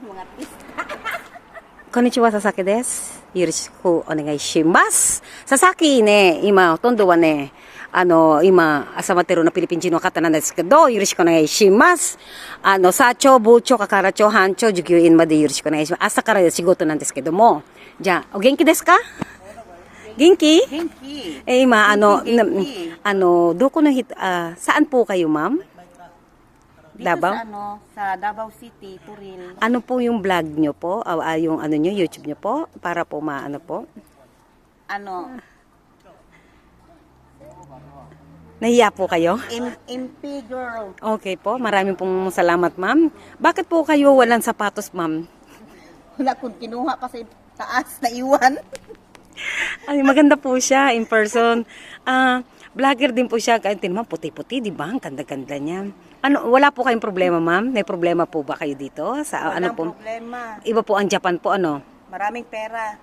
mga artista. Konnichiwa, Sasaki desu. Yoroshiku onegaishimasu. Sasaki ne, ima, tondo wa ne, ima, asamateru no Philippine kata nan desu kedo, yoroshiku onegaishimasu. Sacho, bucho, kakaracho, hancho, jugyuin made yoroshiku onegaishimasu. Asa kara shigoto nan desu kedo mo. Ja, o genki desu ka? Genki? Genki. Ima, Genki. doko no saan po kayo, ma'am? Dito Davao? sa Davao City, Turil. Ano po yung vlog nyo po? Yung nyo, YouTube nyo po? Para po maano po? Nahiya po kayo? MP girl. Okay po, maraming pong salamat, ma'am. Bakit po kayo walang sapatos, ma'am? Wala kong kinuha pa sa taas na iwan. Ay, maganda po siya in person. Vlogger din po siya. Kahit naman puti-puti, di ba? Ang ganda-ganda niya. Wala po kayong problema, ma'am? May problema po ba kayo dito? Walang problema. Iba po ang Japan po, Maraming pera.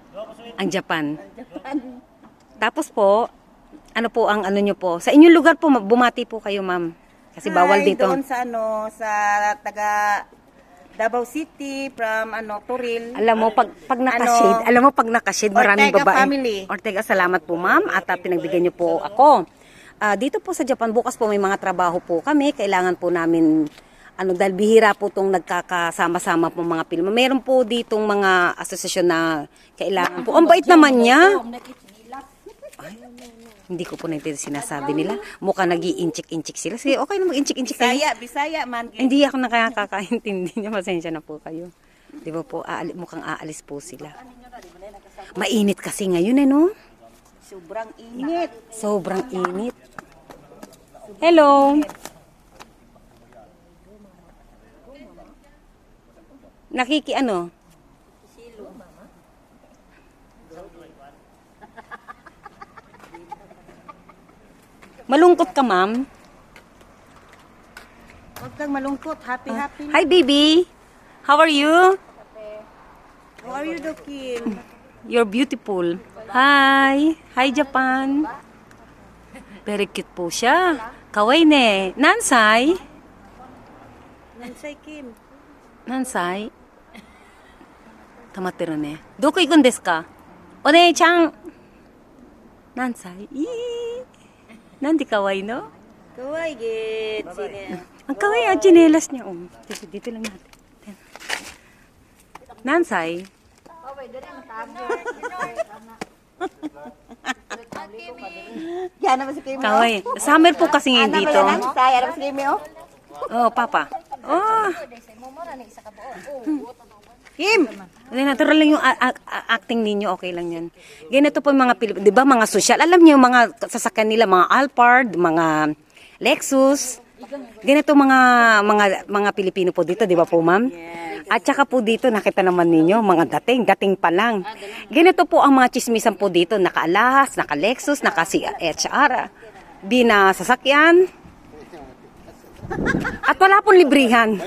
Ang Japan. Japan. Tapos po, ano po ang nyo po? Sa inyong lugar po, bumati po kayo, ma'am. Kasi bawal dito. Doon sa taga Davao City from Turil. Alam mo, pag naka-shade, maraming Ortega babae. family. Ortega, salamat po, ma'am. At pinagbigyan niyo po ako. Dito po sa Japan, bukas po may mga trabaho po kami. Kailangan po namin, dahil bihira po itong nagkakasama-sama po mga pilma. Meron po ditong mga asosasyon na kailangan po. Ang bait naman niya. Ay, hindi ko po naintindihan sinasabi nila. Mukhang nag-i-inchik-inchik sila. Sige, okay na mag-inchik-inchik kayo. Bisaya man. Hindi ako nakakakaintindi niya. Pasensya na po kayo. Di ba po, mukhang aalis po sila. Mainit kasi ngayon no? Sobrang init. Sobrang init. Hello. Malungkot ka, ma'am? Huwag kang malungkot. Happy. Hi, baby. How are you? How are you, Dokin? You're beautiful. Hi. Hi, Japan. Very cute po siya. Kawaii ne. Nansai? Nansay Kim. Nansai? Tamateru ne. Doko ikun desu ka? One-chan. Nansai? Nandi kawaii no? Kawaii git. Sine. Ang kawaii ang chinelas niya. Dito lang natin. Nansai? Yan naman si Kim. Kawaii. Summer po kasi ngayon dito. Nansay. Ano si Kim? Oh, papa. Oh. Kim. Natural lang yung acting ninyo, okay lang yan. Ganito po yung mga Pilipino, di ba mga social, alam niyo yung mga sasakyan nila, mga Alphard, mga Lexus. Ganito mga Pilipino po dito, di ba po, ma'am? At saka po dito, nakita naman ninyo, mga dating pa lang. Ganito po ang mga chismisan po dito, naka-alahas, naka-Lexus, naka-HR, sasakyan. At wala pong librihan.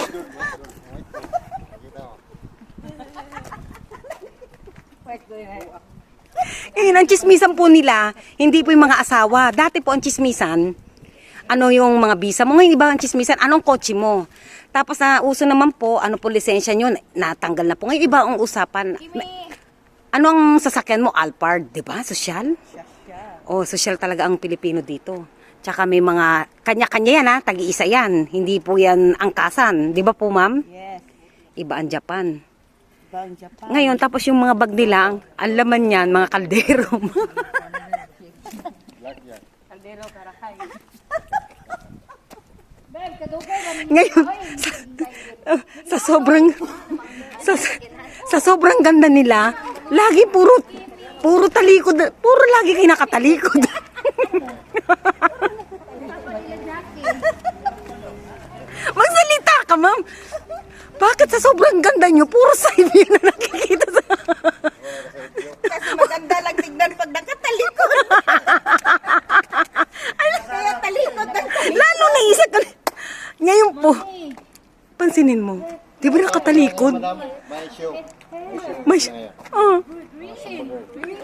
Ngayon, ang chismisan po nila, hindi po yung mga asawa. Dati po ang chismisan, yung mga visa mo. Ngayon, iba ang chismisan, anong kotse mo? Tapos uso naman po, po lisensya nyo, natanggal na po. Ngayon, iba ang usapan. Ano ang sasakyan mo? Alphard, di ba? Social? Oh, social talaga ang Pilipino dito. Tsaka may mga, kanya-kanya yan tagi-isa yan. Hindi po yan angkasan. Di ba po, ma'am? Yes. Iba ang Japan. Bang Japan. Ngayon, tapos yung mga bag nila, ang laman niyan, mga kaldero. Kaldero Karakay. Ngayon, sa sobrang ganda nila, lagi puro talikod, puro lagi kayo nakatalikod. Magsalita ka, ma'am. Bakit sa sobrang ganda nyo, puro side view na nakikita sa... Kasi maganda lang tignan pag nakatalikod. Kaya talikod ng talikod. Lalo na isa ka... Ngayon po, pansinin mo, di ba nakatalikod?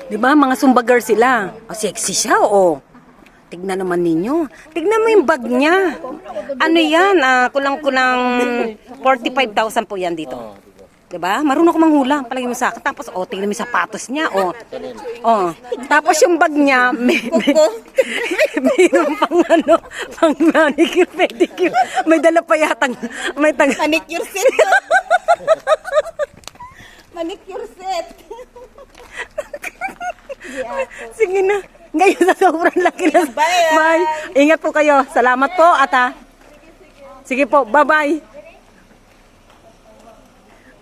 Di ba, mga sumbagar sila. Sexy siya, Tignan naman ninyo. Tignan mo yung bag niya. Ano yan? Kulang-kulang 45,000 po yan dito. Diba? Marunong ako manghula. Palagi mo sa akin. Tapos, tingnan mo yung sapatos niya. Tapos yung bag niya, mayroon pang pang manicure, pedicure. May dala pa yatang, Manicure set. Manicure set. Sige na. Ngayon sa sobrang laki na. Bye. Bye. Ingat po kayo. Salamat po, ata. Sige po. Bye-bye.